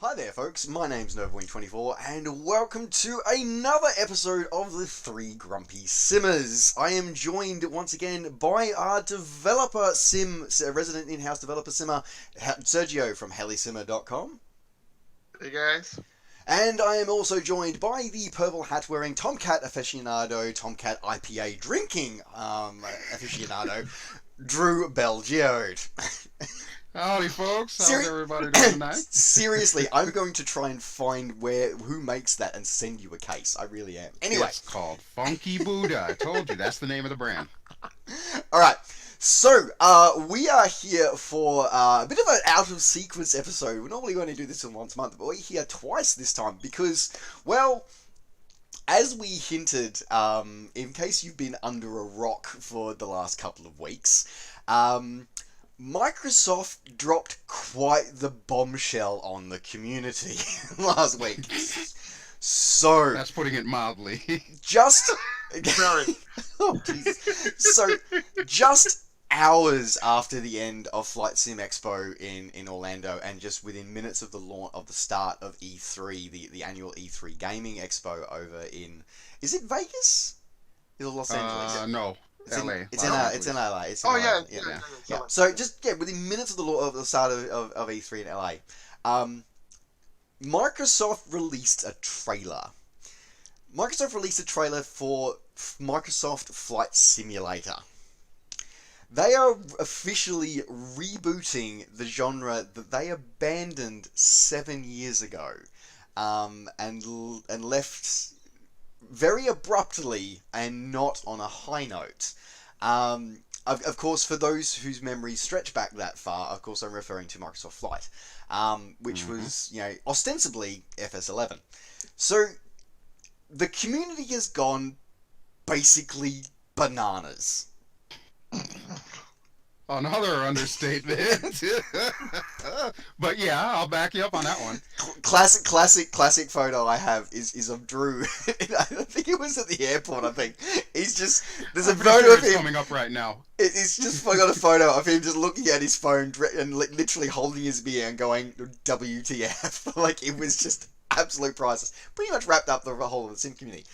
Hi there folks, my name's NovaWing24 and welcome to another episode of the Three Grumpy Simmers. I am joined once again by our developer resident in-house developer simmer, Sergio from helisimmer.com. Hey guys. And I am also joined by the purple hat wearing Tomcat aficionado, Tomcat IPA drinking aficionado, Drew Belgiode. Howdy folks, how's everybody doing tonight? Seriously, I'm going to try and find who makes that and send you a case. I really am. Anyway. It's called Funky Buddha. I told you, that's the name of the brand. Alright, so we are here for a bit of an out-of-sequence episode. We're normally going to do this once a month, but we're here twice this time because, well, as we hinted, in case you've been under a rock for the last couple of weeks, Microsoft dropped quite the bombshell on the community last week. So that's putting it mildly. Just Very. Oh, Jesus. So just hours after the end of FSExpo in Orlando, and just within minutes of the launch of the start of E3, the annual E3 gaming expo over in, is it Vegas? Is it Los Angeles? No. It's LA. It's in LA. It's in LA. Yeah. So just within minutes of the start of E3 in LA, Microsoft released a trailer. Microsoft released a trailer for Microsoft Flight Simulator. They are officially rebooting the genre that they abandoned 7 years ago, and left very abruptly and not on a high note. Of course, for those whose memories stretch back that far, of course I'm referring to Microsoft Flight, which was, ostensibly FS11. So the community has gone basically bananas. Another understatement. But yeah, I'll back you up on that one. Classic photo I have is of Drew. I think it was at the airport. I think there's a photo of him coming up right now. It's just got a photo of him just looking at his phone and literally holding his beer and going WTF. Like, it was just absolute priceless. Pretty much wrapped up the whole of the sim community.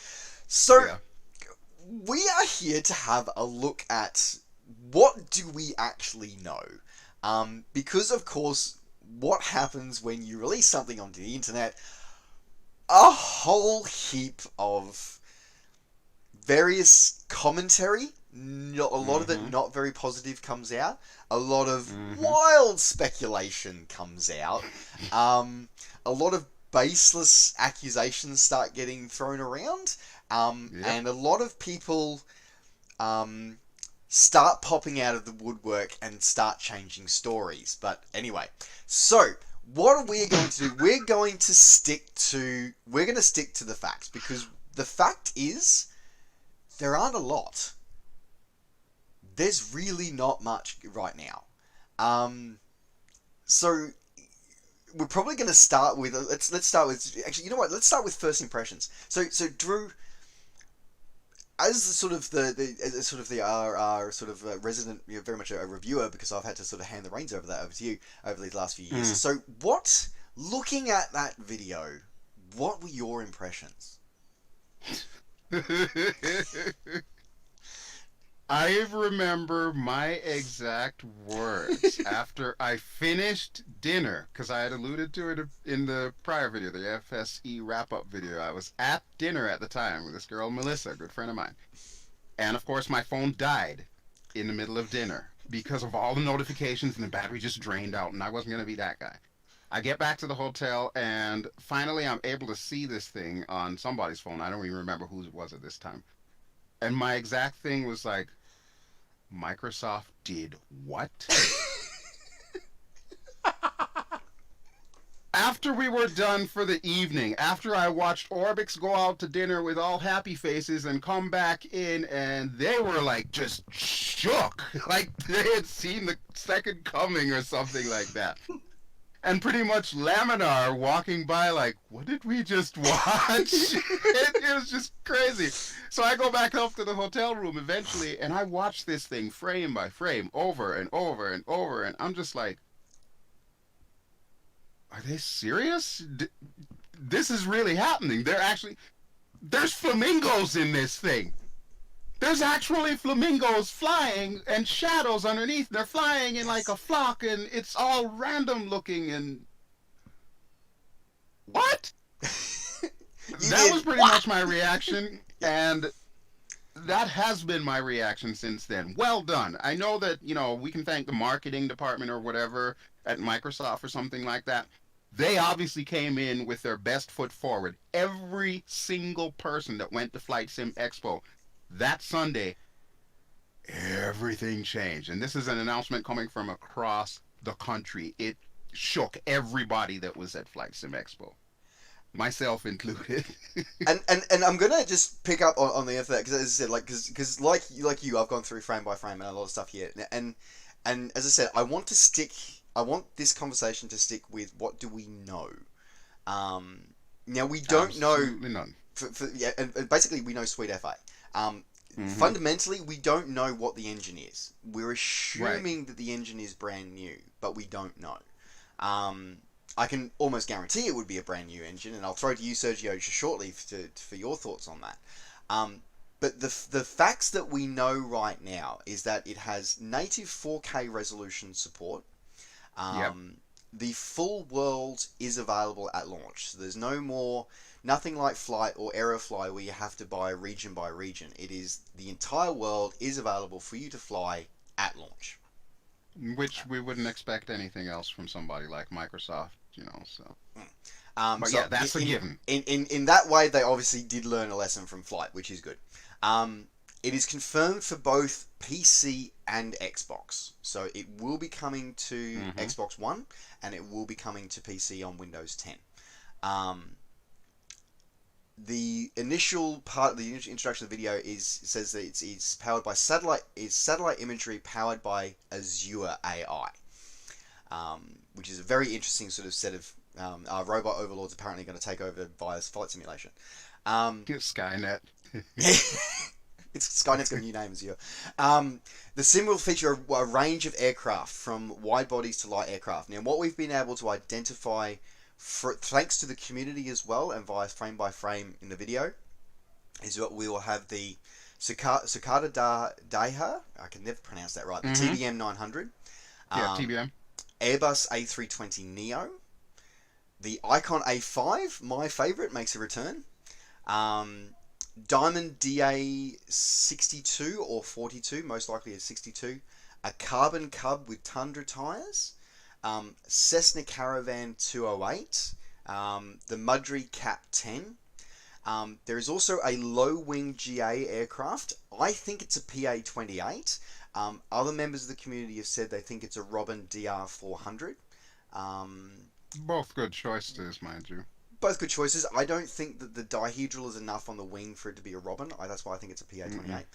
So yeah. We are here to have a look at what do we actually know? Because, of course, what happens when you release something onto the internet? A whole heap of various commentary, a lot of it not very positive, comes out. A lot of wild speculation comes out. A lot of baseless accusations start getting thrown around. And a lot of people start popping out of the woodwork and start changing stories. But anyway, so what are we going to do? We're going to stick to the facts, because the fact is there aren't a lot. There's really not much right now. So we're probably going to start with let's start with, actually, you know what? Let's start with first impressions. So Drew, as our resident, very much a reviewer, because I've had to sort of hand the reins over to you over these last few years. So looking at that video, what were your impressions? I remember my exact words after I finished dinner, because I had alluded to it in the prior video, the FSE wrap-up video. I was at dinner at the time with this girl, Melissa, a good friend of mine. And, of course, my phone died in the middle of dinner because of all the notifications, and the battery just drained out, and I wasn't going to be that guy. I get back to the hotel, and finally I'm able to see this thing on somebody's phone. I don't even remember whose it was at this time. And my exact thing was like, Microsoft did what? After we were done for the evening, after I watched Orbix go out to dinner with all happy faces and come back in, and they were like just shook, like they had seen the second coming or something like that. And pretty much Laminar walking by like, what did we just watch? It was just crazy. So I go back up to the hotel room eventually, and I watch this thing frame by frame over and over and over, and I'm just like, are they serious? This is really happening. There's flamingos in this thing. There's actually flamingos flying and shadows underneath. They're flying in like Yes. a flock, and it's all random looking. And what? You That did was pretty what? much my reaction, and that has been my reaction since then. Well done. I know that, we can thank the marketing department or whatever at Microsoft or something like that. They obviously came in with their best foot forward. Every single person that went to Flight Sim Expo that Sunday, everything changed. And this is an announcement coming from across the country. It shook everybody that was at Flight Sim Expo, myself included. And I'm gonna just pick up on the end of that because as I said, because like you, I've gone through frame by frame and a lot of stuff here, and as I said, I want this conversation to stick with what do we know. Now we don't know Absolutely none. yeah, and basically we know Sweet FA. Hmm. Fundamentally, we don't know what the engine is. We're Right. assuming that the engine is brand new, but we don't know. Um, I can almost guarantee it would be a brand new engine, and I'll throw to you, Sergio, shortly for your thoughts on that. Um, but the facts that we know right now is that it has native 4K resolution support. Yep. Um, the full world is available at launch, so there's nothing like Flight or Aerofly where you have to buy region by region. It is the entire world is available for you to fly at launch. Which we wouldn't expect anything else from somebody like Microsoft. So, but So yeah, that's a given. in that way, they obviously did learn a lesson from Flight, which is good. Um, it is confirmed for both PC and Xbox, so it will be coming to Hmm. Xbox One, and it will be coming to PC on Windows 10. Um, the initial part of the introduction of the video says that it's powered by satellite. It's satellite imagery powered by Azure AI, which is a very interesting sort of set of our robot overlords apparently going to take over via flight simulation. Um, Skynet. it's Skynet's got a new name, Azure. The sim will feature a range of aircraft from wide bodies to light aircraft. Now, what we've been able to identify, thanks to the community as well, and via frame by frame in the video, is that we will have the Cicada Deja. I can never pronounce that right. The Hmm. TBM 900, Yeah, um, TBM. Airbus A320 Neo, the Icon A5, my favourite, makes a return. Um, Diamond DA 62 or 42, most likely a 62. A Carbon Cub with Tundra tyres. Cessna Caravan 208. The Mudry Cap 10. There is also a low wing GA aircraft. I think it's a PA 28. Other members of the community have said they think it's a Robin DR 400. Um, Both good choices, mind you. both good choices. I don't think that the dihedral is enough on the wing for it to be a Robin. That's why I think it's a PA Mm-mm. 28.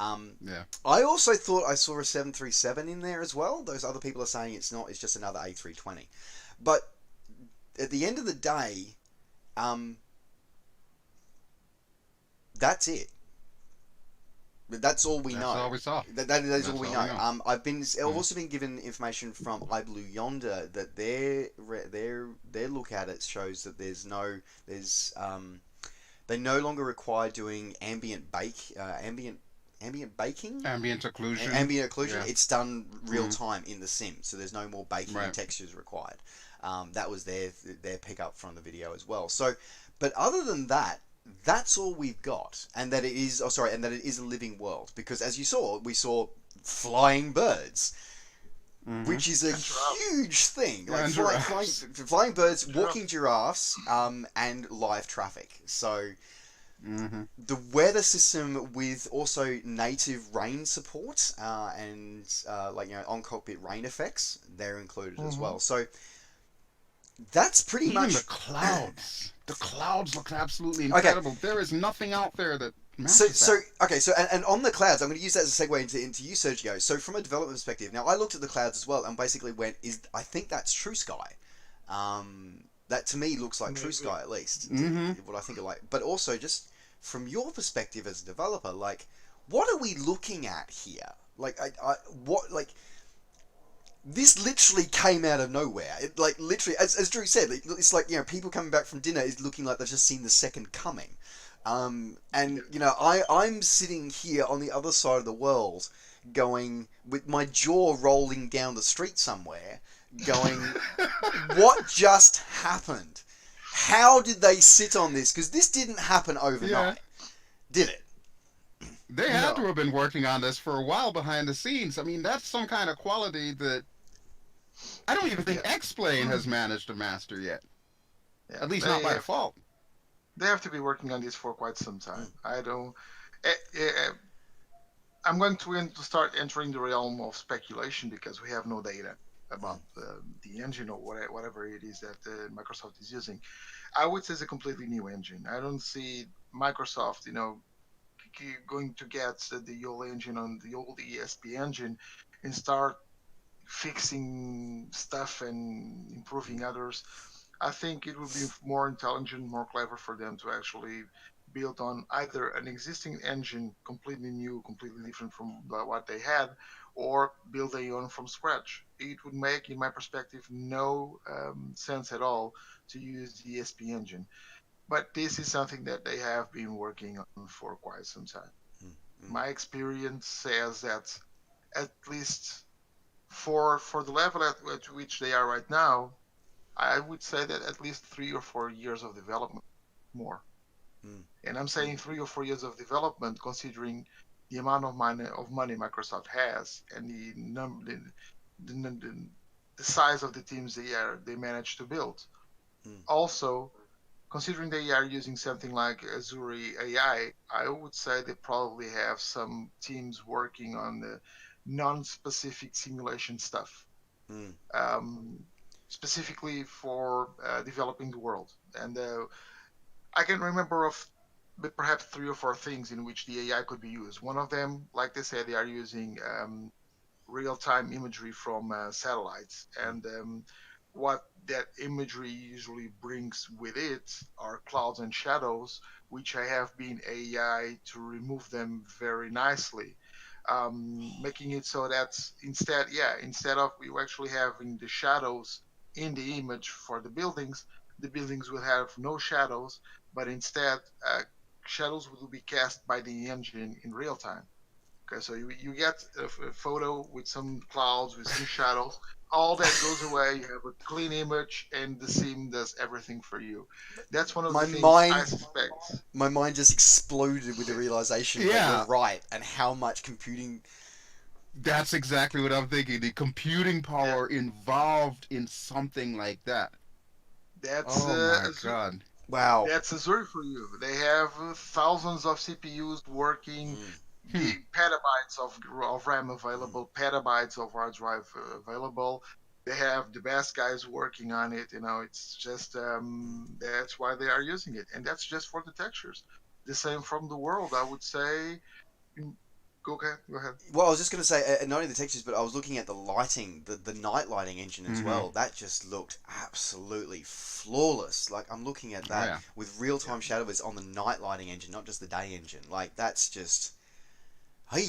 Um, Yeah. I also thought I saw a 737 in there as well. Those other people are saying it's not. It's just another A320. But at the end of the day, um, that's it. That's all we That's know. all we saw. That is all That's we all know. we know. I've Mm. also been given information from iBlue Yonder that their look at it shows that they no longer require doing ambient baking, Ambient occlusion. ambient occlusion. Yeah. It's done real Mm. time in the sim, so there's no more baking and Right. textures required. That was their pickup from the video as well. So, but other than that, that's all we've got, and that it is. Oh, sorry, and that it is a living world because, as you saw, we saw flying birds, Hmm. which is a And giraffe. huge thing. Yeah, Like and giraffes. flying birds, Giraffe. walking giraffes, and live traffic. So Hmm. the weather system with also native rain support and on cockpit rain effects, they're included as well. So that's pretty Even much the clouds. The clouds look absolutely okay. incredible. There is nothing out there that So matches so that. okay, so and on the clouds, I'm going to use that as a segue into you, Sergio. So from a development perspective, now I looked at the clouds as well and basically I think that's True Sky. That to me looks like True Sky at least. Hmm. What I think of like, but also just from your perspective as a developer, like what are we looking at here? Like what like this literally came out of nowhere. It, like, literally, as Drew said, it's like, people coming back from dinner is looking like they've just seen the second coming. And, I'm sitting here on the other side of the world going, with my jaw rolling down the street somewhere, going, what just happened? How did they sit on this? Because this didn't happen overnight, did it? They had to have been working on this for a while behind the scenes. I mean, that's some kind of quality that I don't even think X-Plane has managed to master yet. Yeah, At least not by default. They have to be working on this for quite some time. I don't. I'm going to start entering the realm of speculation because we have no data about the engine or whatever it is that Microsoft is using. I would say it's a completely new engine. I don't see Microsoft, going to get the old engine on the old ESP engine and start fixing stuff and improving others. I think it would be more intelligent, more clever for them to actually build on either an existing engine, completely new, completely different from what they had, or build a own from scratch. It would make, in my perspective, no sense at all to use the ESP engine. But this is something that they have been working on for quite some time. My experience says that at least for the level at which they are right now, I would say that at least 3 or 4 years of development more. And I'm saying 3 or 4 years of development, considering the amount of money Microsoft has and the size of the teams they managed to build. Also, considering they are using something like Azure AI, I would say they probably have some teams working on the non-specific simulation stuff. Specifically for developing the world. And I can remember of perhaps 3 or 4 things in which the AI could be used. One of them, like they said, they are using real-time imagery from satellites. And what that imagery usually brings with it are clouds and shadows, which I have been AI to remove them very nicely. Making it so that instead of you actually having the shadows in the image for the buildings will have no shadows, but instead shadows will be cast by the engine in real time. Okay, so you get a photo with some clouds, with some shadows. All that goes away. You have a clean image, and the sim does everything for you. That's one of the things I suspect. My mind just exploded with the realization that you're right, and how much computing. That's exactly what I'm thinking. The computing power involved in something like that. That's my God. Wow. That's Azure for you. They have thousands of CPUs working, petabytes of RAM available, petabytes of hard drive available. They have the best guys working on it. It's just that's why they are using it, and that's just for the textures. The same from the world, I would say. Go ahead. Well, I was just going to say, not only the textures, but I was looking at the lighting, the night lighting engine as well. That just looked absolutely flawless. Like, I'm looking at that with real-time shadows on the night lighting engine, not just the day engine. Like, that's just, hey,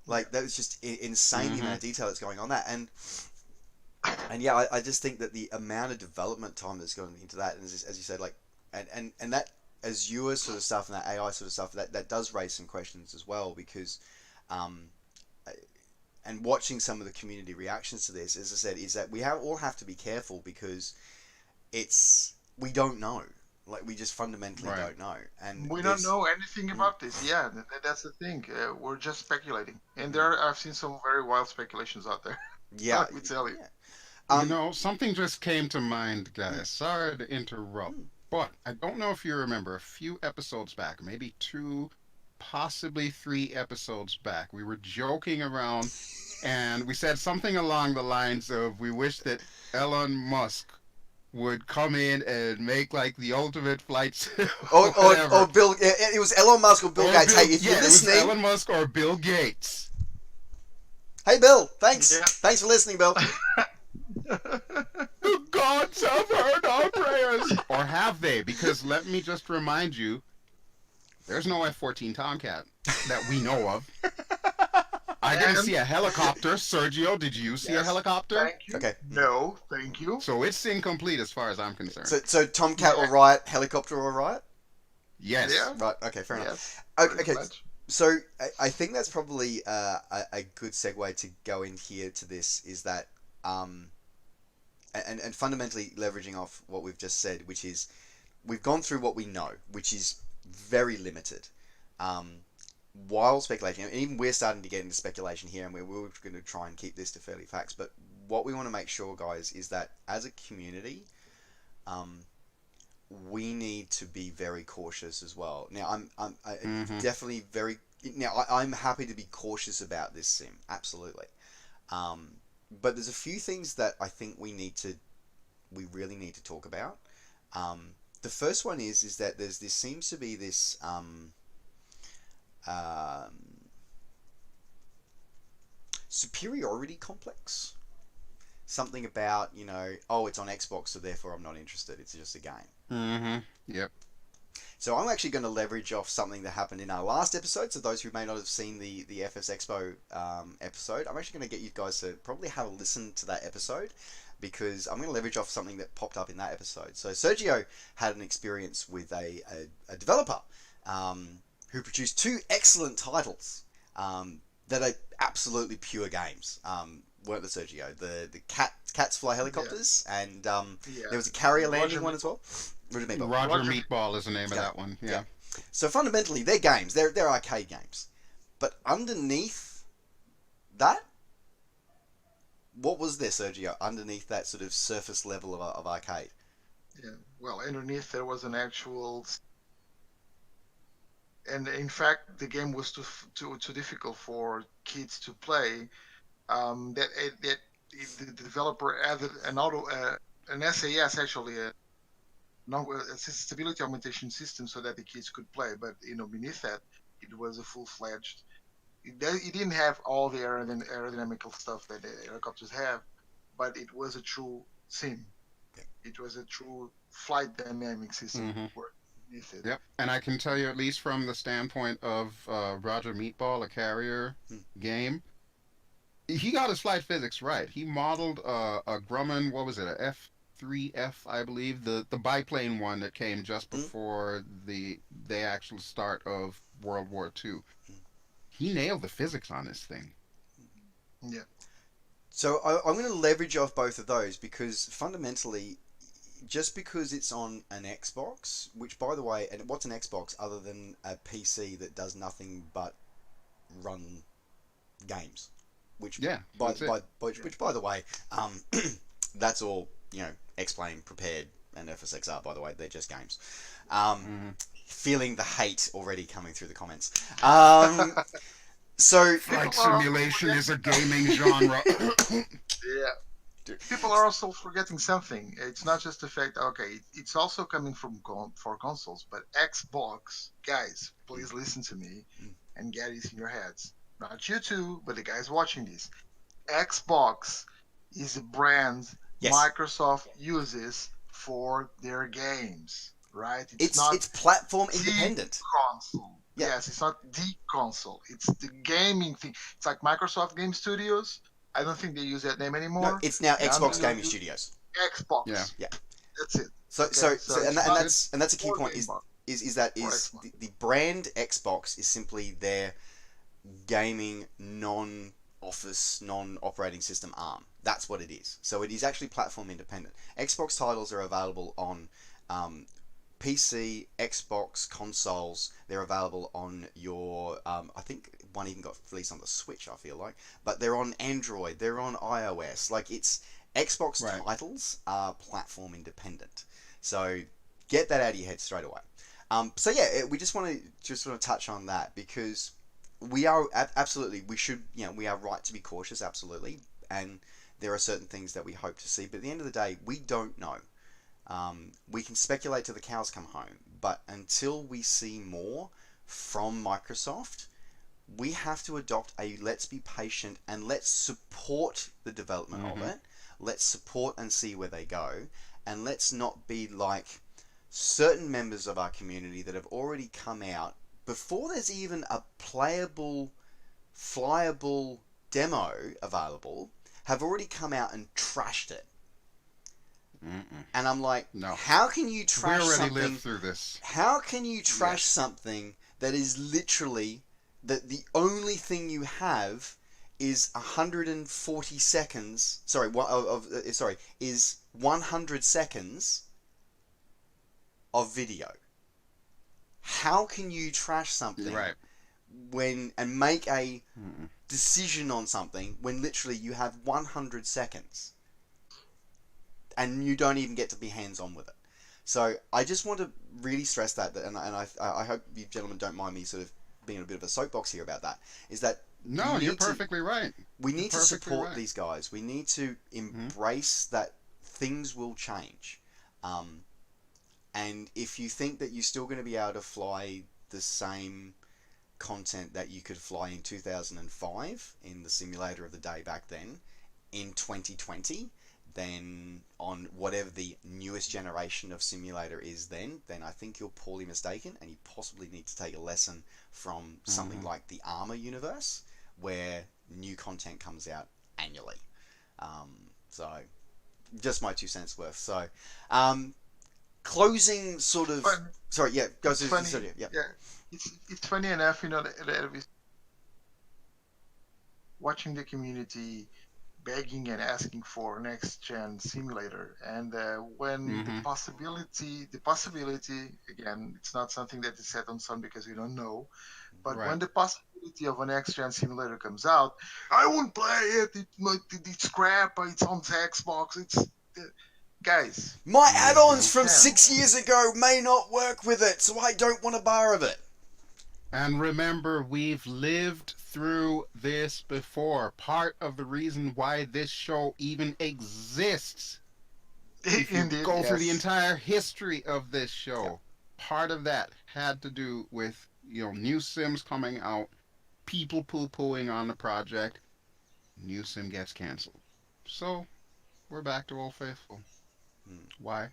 like, that was just insane the amount of detail that's going on that. And yeah, I just think that the amount of development time that's going into that, and as you said, like, and that Azure sort of stuff and that AI sort of stuff, that does raise some questions as well, because and watching some of the community reactions to this, as I said, is that we all have to be careful, because we don't know. Like, we just fundamentally don't know. And we don't know anything about this. Yeah, that's the thing. We're just speculating. And I've seen some very wild speculations out there. Yeah. Let me tell you. Something just came to mind, guys. Sorry to interrupt. But I don't know if you remember, a few episodes back, maybe 2, possibly 3 episodes back, we were joking around and we said something along the lines of, we wish that Elon Musk would come in and make like the ultimate flight or Bill. It was Elon Musk or Bill Gates. Hey, if you're listening, it was Elon Musk or Bill Gates. Hey, Bill. Thanks. Yeah. Thanks for listening, Bill. The gods have heard our prayers. Or have they? Because let me just remind you, there's no F-14 Tomcat that we know of. I didn't And see a helicopter. Sergio, did you see a yes, helicopter? thank you. Okay. No, thank you. So it's incomplete as far as I'm concerned. So Tomcat all right, helicopter all right? Yes. Yeah. Right. Okay. Fair enough. Yes. Okay. Pretty much. So I think that's probably a good segue to go in here to this is that and fundamentally leveraging off what we've just said, which is we've gone through what we know, which is very limited. Wild speculation, and even we're starting to get into speculation here, and we're going to try and keep this to fairly facts. But what we want to make sure, guys, is that as a community, we need to be very cautious as well. Now, I'm definitely very. Now, I'm happy to be cautious about this sim, absolutely. But there's a few things that I think we really need to talk about. The first one is that seems to be this superiority complex. Something about, oh, it's on Xbox, so therefore I'm not interested. It's just a game. Yep. So I'm actually going to leverage off something that happened in our last episode. So those who may not have seen the FSExpo episode, I'm actually going to get you guys to probably have a listen to that episode because I'm going to leverage off something that popped up in that episode. So Sergio had an experience with a developer who produced two excellent titles that are absolutely pure games. Weren't the Sergio? The cats fly helicopters, and there was a carrier landing one as well. Roger Meatball is the name of that one. Yeah. So fundamentally, they're games. They're arcade games. But underneath that, what was there, Sergio? Underneath that sort of surface level of arcade? Yeah. Well, underneath there was an actual, and in fact, the game was too difficult for kids to play. The developer added an SAS actually a stability augmentation system so that the kids could play. But beneath that, it was a full-fledged. It didn't have all the aerodynamical stuff that the helicopters have, but it was a true sim. It was a true flight dynamic system. Beneath it. Yep, and I can tell you at least from the standpoint of Roger Meatball, a carrier game. He got his flight physics right. He modeled a Grumman, what was it, a F3F, I believe, the biplane one that came just before the actual start of World War II. He nailed the physics on this thing. Yeah. So I'm going to leverage off both of those because fundamentally, just because it's on an Xbox, which by the way, and what's an Xbox other than a PC that does nothing but run games? Which by the way, that's all X-Plane prepared and FSXR. By the way, they're just games. Feeling the hate already coming through the comments. So flight simulation is a gaming genre. Yeah. People are also forgetting something. It's not just the fact. Okay, it's also coming from for consoles, but Xbox guys, please listen to me and get this in your heads. Not you two, but the guys watching this. Xbox is a brand Microsoft uses for their games, right? It's platform independent. Console. Yeah. Yes, it's not the console. It's the gaming thing. It's like Microsoft Game Studios. I don't think they use that name anymore. No, it's now Xbox Gaming Studios. Xbox. Yeah. That's it. So that's a key point. Is the brand Xbox is simply their gaming non-office, non-operating system arm. That's what it is. So it is actually platform independent. Xbox titles are available on PC, Xbox consoles. They're available on your I think one even got released on the Switch, I feel like, but they're on Android, they're on iOS. Like, it's Xbox titles are platform independent. So get that out of your head straight away. So yeah, we just want to touch on that because we are absolutely, we are right to be cautious, absolutely, and there are certain things that we hope to see, but at the end of the day, we don't know. We can speculate till the cows come home, but until we see more from Microsoft, we have to adopt a let's be patient and let's support the development of it. Let's support and see where they go, and let's not be like certain members of our community that have already come out before there's even a playable flyable demo available have already come out and trashed it. Mm-mm. And I'm like, No. how can you We trash already something? lived through this. How can you trash Yes. something that is literally that the only thing you have is 140 seconds? Sorry, is 100 seconds of video. How can you trash something Right. and make a Mm-mm. decision on something when literally you have 100 seconds and you don't even get to be hands-on with it? So I just want to really stress that, and I hope you gentlemen don't mind me sort of being a bit of a soapbox here about that, is that No, you're perfectly right. we You're need to perfectly support right. these guys. We need to embrace that things will change. And if you think that you're still going to be able to fly the same content that you could fly in 2005 in the simulator of the day back then in 2020, then on whatever the newest generation of simulator is then I think you're poorly mistaken, and you possibly need to take a lesson from something like the Armor universe, where new content comes out annually. So, just my 2 cents worth. So, closing sort of... But Sorry, yeah, go it's to funny. yeah. Yeah, it's funny enough, that we watching the community begging and asking for next gen simulator, and when Mm-hmm. the possibility again, it's not something that is set on sun because we don't know, but Right. when the possibility of a next gen simulator comes out, I won't play it. It's crap. It's on Xbox. Guys, My add-ons you from can. 6 years ago may not work with it, so I don't want a bar of it. And remember, we've lived through this before. Part of the reason why this show even exists, if you Indeed, go through the yes. entire history of this Yeah. show, part of that had to do with, new sims coming out, people poo-pooing on the project, new sim gets canceled. So, we're back to Old Faithful. Why?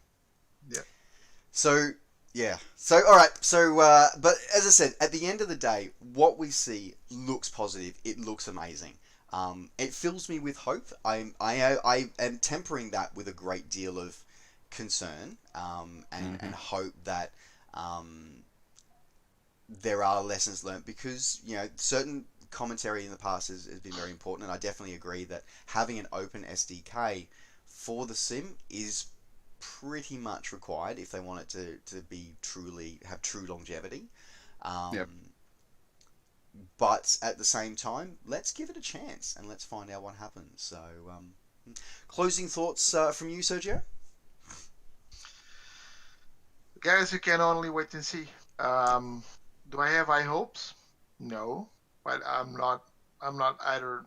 Yeah. So, yeah. So, all right. So, but as I said, at the end of the day, what we see looks positive. It looks amazing. It fills me with hope. I am tempering that with a great deal of concern, and hope that there are lessons learned, because certain commentary in the past has been very important, and I definitely agree that having an open SDK for the sim is pretty much required if they want it to be have true longevity. Yep. But at the same time, let's give it a chance and let's find out what happens. So, closing thoughts from you, Sergio? Guys, we can only wait and see. Do I have high hopes? No, but I'm not. I'm not either.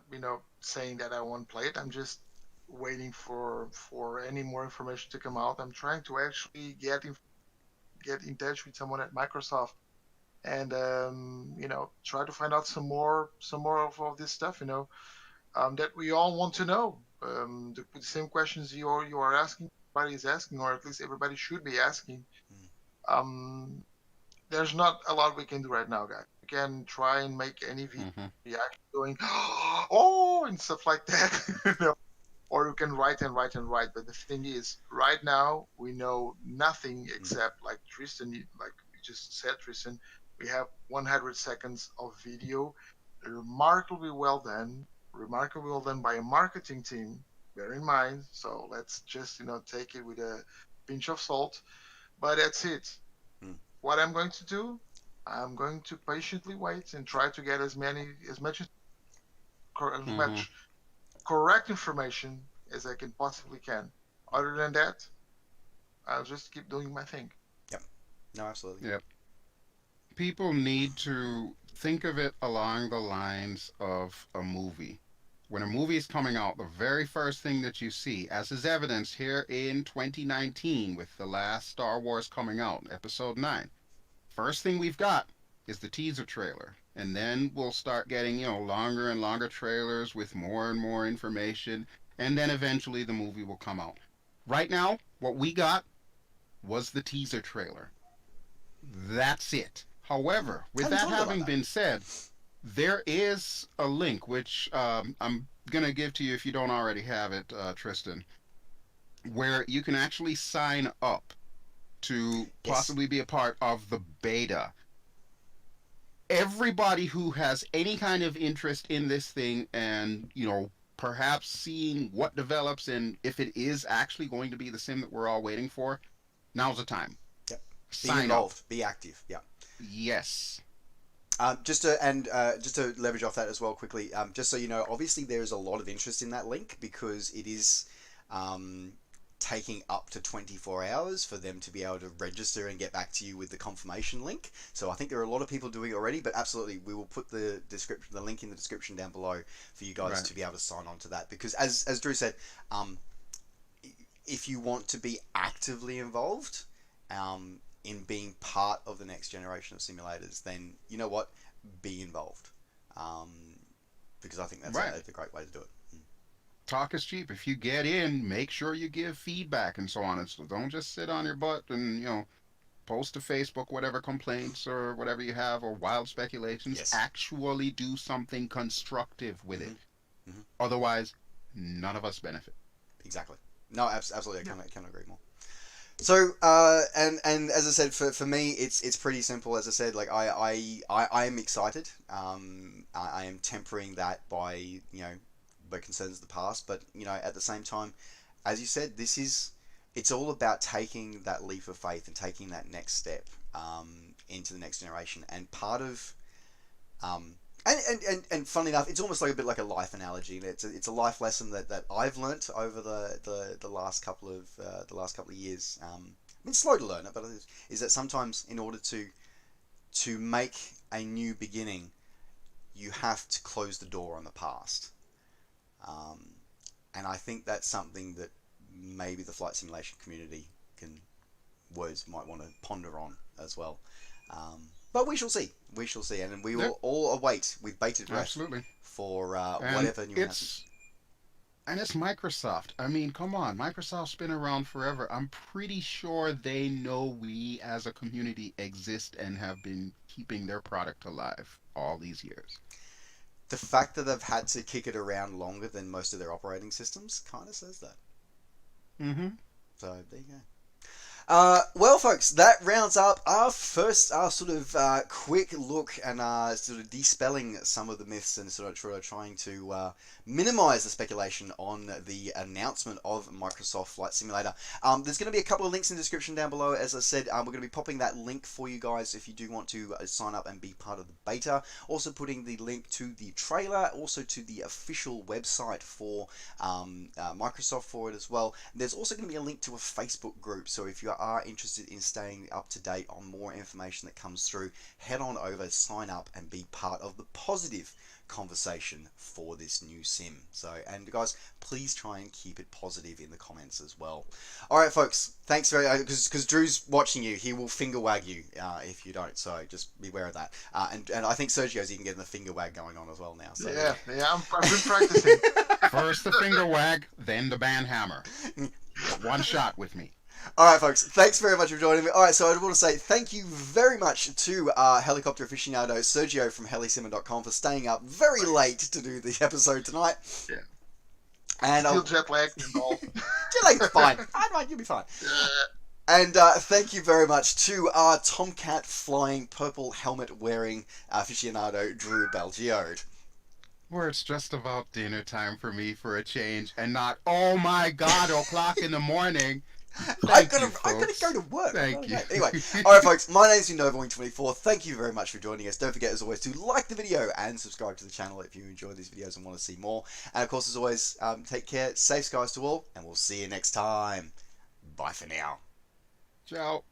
Saying that I won't play it. I'm just waiting for any more information to come out. I'm trying to actually get in touch with someone at Microsoft and try to find out some more of this stuff. That we all want to know. The same questions you are asking, everybody is asking, or at least everybody should be asking. Um, there's not a lot we can do right now, guys. We can try and make any video Mm-hmm. reaction going, oh, and stuff like that, or you can write and write and write. But the thing is, right now we know nothing except, like Tristan, like you just said, Tristan, we have 100 seconds of video, remarkably well done by a marketing team. Bear in mind, so let's just take it with a pinch of salt. But that's it. Mm. What I'm going to do, I'm going to patiently wait and try to get as Mm-hmm. much correct information as I can possibly can. Other than that, I'll just keep doing my thing. Yep. No, absolutely. Yep. People need to think of it along the lines of a movie. When a movie is coming out, the very first thing that you see, as is evidenced here in 2019 with the last Star Wars coming out, Episode 9, first thing we've got is the teaser trailer. And then we'll start getting, longer and longer trailers with more and more information. And then eventually the movie will come out. Right now, what we got was the teaser trailer. That's it. However, with Hadn't that thought about having that. been said, There is a link which I'm gonna give to you if you don't already have it, Tristan, where you can actually sign up to Yes. possibly be a part of the beta. Everybody who has any kind of interest in this thing and, perhaps seeing what develops and if it is actually going to be the sim that we're all waiting for, now's the time. Yep. Be Sign up. involved. Be active. Yeah. Yes. Just to leverage off that as well quickly, just so you know, obviously there is a lot of interest in that link because it is um, taking up to 24 hours for them to be able to register and get back to you with the confirmation link. So I think there are a lot of people doing it already, but absolutely we will put the link in the description down below for you guys Right. to be able to sign on to that because as Drew said, um, if you want to be actively involved in being part of the next generation of simulators, then you know what, be involved, um, because I think that's Right. a great way to do it. Talk is cheap. If you get in, make sure you give feedback and so on. And so don't just sit on your butt and, post to Facebook whatever complaints or whatever you have or wild speculations. Yes. Actually do something constructive with it. Mm-hmm. Mm-hmm. Otherwise, none of us benefit. Exactly. No, absolutely. I Yeah. can't agree more. So, and as I said, for me, it's pretty simple. As I said, like I am excited. I am tempering that by by concerns of the past, but at the same time, as you said, it's all about taking that leap of faith and taking that next step into the next generation. And part of um, and funnily enough, it's almost like a bit like a life analogy. It's a life lesson that I've learnt over the last couple of years. I've been slow to learn it, but is that sometimes in order to make a new beginning, you have to close the door on the past. Um, and I think that's something that maybe the flight simulation community might want to ponder on as well. But we shall see. We shall see, and we Yep. will all await with bated breath Absolutely. for And whatever new announcements. it's Microsoft. I mean, come on. Microsoft's been around forever. I'm pretty sure they know we as a community exist and have been keeping their product alive all these years. The fact that they've had to kick it around longer than most of their operating systems kind of says that. Mm-hmm. So there you go. Well, folks, that rounds up our first sort of quick look and sort of dispelling some of the myths and sort of trying to minimize the speculation on the announcement of Microsoft Flight Simulator. There's going to be a couple of links in the description down below. As I said, we're going to be popping that link for you guys if you do want to sign up and be part of the beta. Also putting the link to the trailer, also to the official website for Microsoft for it as well. There's also going to be a link to a Facebook group, so if you are interested in staying up to date on more information that comes through, head on over, sign up, and be part of the positive conversation for this new sim. So, and guys, please try and keep it positive in the comments as well. All right, folks, thanks very much, because Drew's watching you. He will finger wag you if you don't, so just beware of that. And I think Sergio's even getting the finger wag going on as well now. So Yeah, I've been practicing. First the finger wag, then the band hammer. One shot with me. All right, folks, thanks very much for joining me. All right, so I want to say thank you very much to helicopter aficionado Sergio from helisimmer.com for staying up very late to do the episode tonight. Yeah. And Still jet lagged and all. Jet fine. You'll be fine. And thank you very much to our Tomcat flying purple helmet wearing aficionado Drew Belgiode. Where it's just about dinner time for me for a change and not, oh my God, o'clock in the morning. I've got to go to work. Thank you. Anyway, all right, folks. My name's been NovaWing24. Thank you very much for joining us. Don't forget, as always, to like the video and subscribe to the channel if you enjoy these videos and want to see more. And of course, as always, take care. Safe skies to all, and we'll see you next time. Bye for now. Ciao.